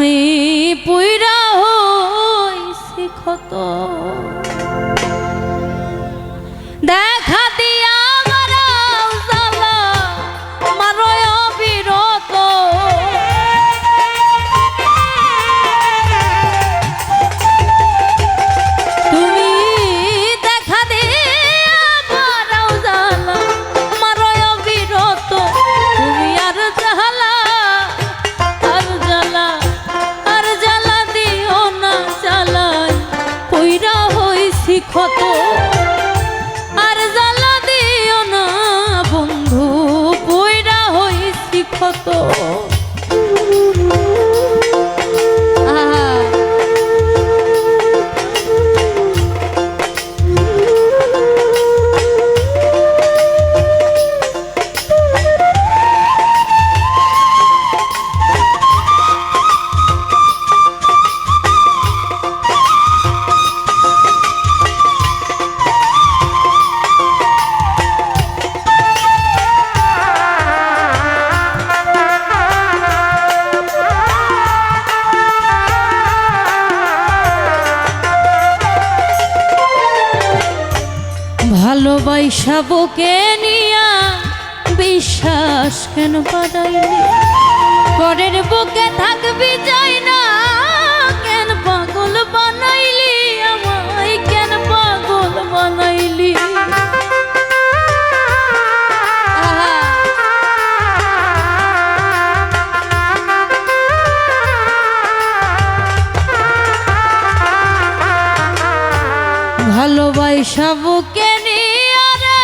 আমি পুইরা হইছি ক্ষত দেখা দিয়া মারাও জ্বালা মারয় অবিরত তুমি দেখা দিয়া মারাও জ্বালা মারয় অবিরত তুমি আর জ্বালা দিও না জ্বালায় পুইরা হইছি ক্ষত আর জ্বালা দিও না বন্ধু পুইরা হইছি ক্ষত ভালোবাসা বুকে নিয়া বিশ্বাস কেন বাড়াইলি পরের বুকে থাকবি যাই না কেন পাগল বানাইলি আমায় কেন পাগল বানাইলি ভালোবাসা বুকে নিয়া রে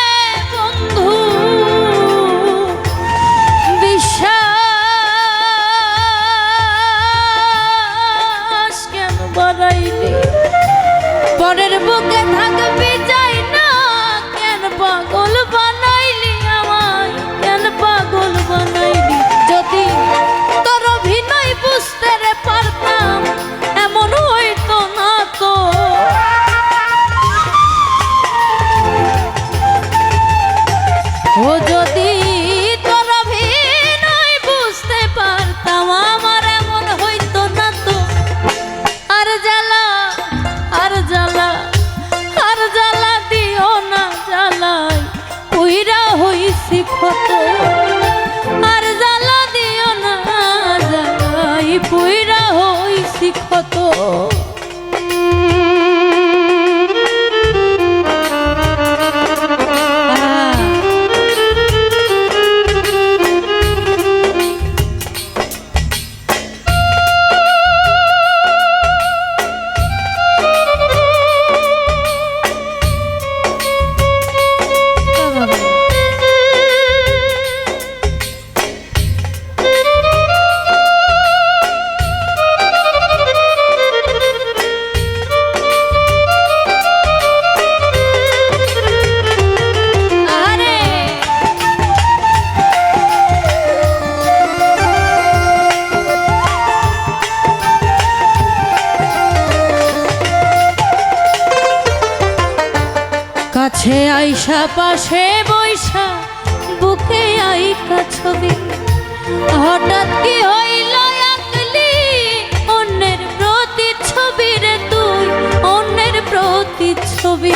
বন্ধু বিশ্বাস কেন বাড়াইলি পরের বুকে থাকবি যাই না কেন পাগল বানাইলি আমায় কেন পাগল বানাইলি যদি তোর অভিনয় বুঝতে রে পারতাম এমন হইতো না তো ও যদি তোর অভিনয় বুঝতে পারতাম আমার এমন হইতো না তো আর জ্বালা আর জ্বালা আর জ্বালা দিও না জ্বালাই পুইরা হইছি ক্ষত আর জ্বালা দিও না জ্বালাই পুইরা হইছি ক্ষত কাছে আইসা পাশে বৈশা বুকে আইকা ছবি হঠাৎ কি হইল আকলি অন্যের প্রতি ছবি রে তুই অন্যের প্রতি ছবি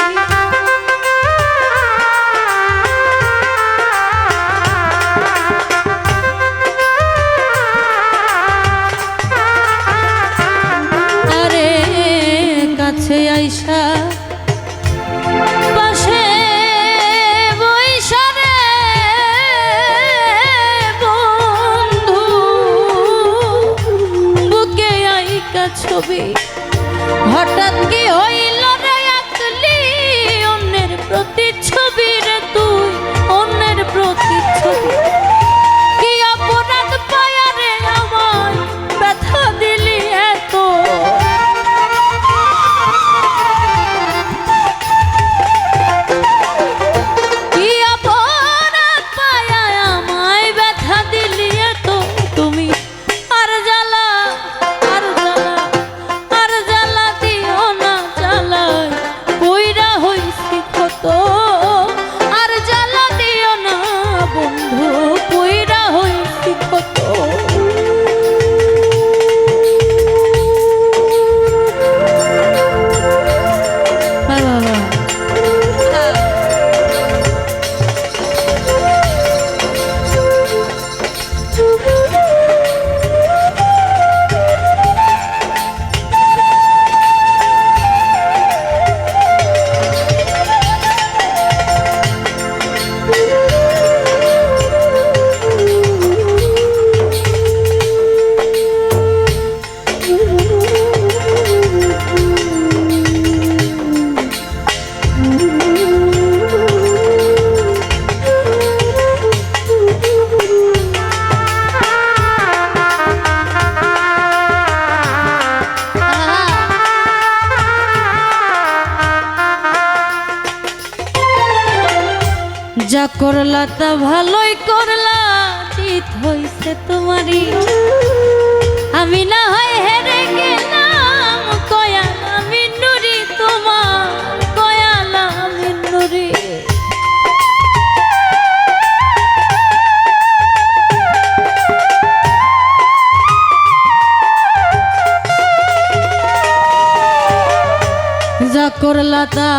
আরে কাছে আইসা ছবি হঠাৎ কি হইল রে আকলি অন্যের প্রতি ছবি রে তুই অন্যের প্রতি ছবি কি অপরাধ পায়া রে আমায় ব্যথা দিলি এত কি অপরাধ পায়া আমায় ব্যথা দিলি এত তুমি আর জ্বালা আর যা করলা তা ভালোই করলা, জিত হইছে তোমারই। আমি না হয় হেরে গেলাম, কয়ালা মিন্নুরি তোমার, কয়ালা মিন্নুরি। যা করলা তা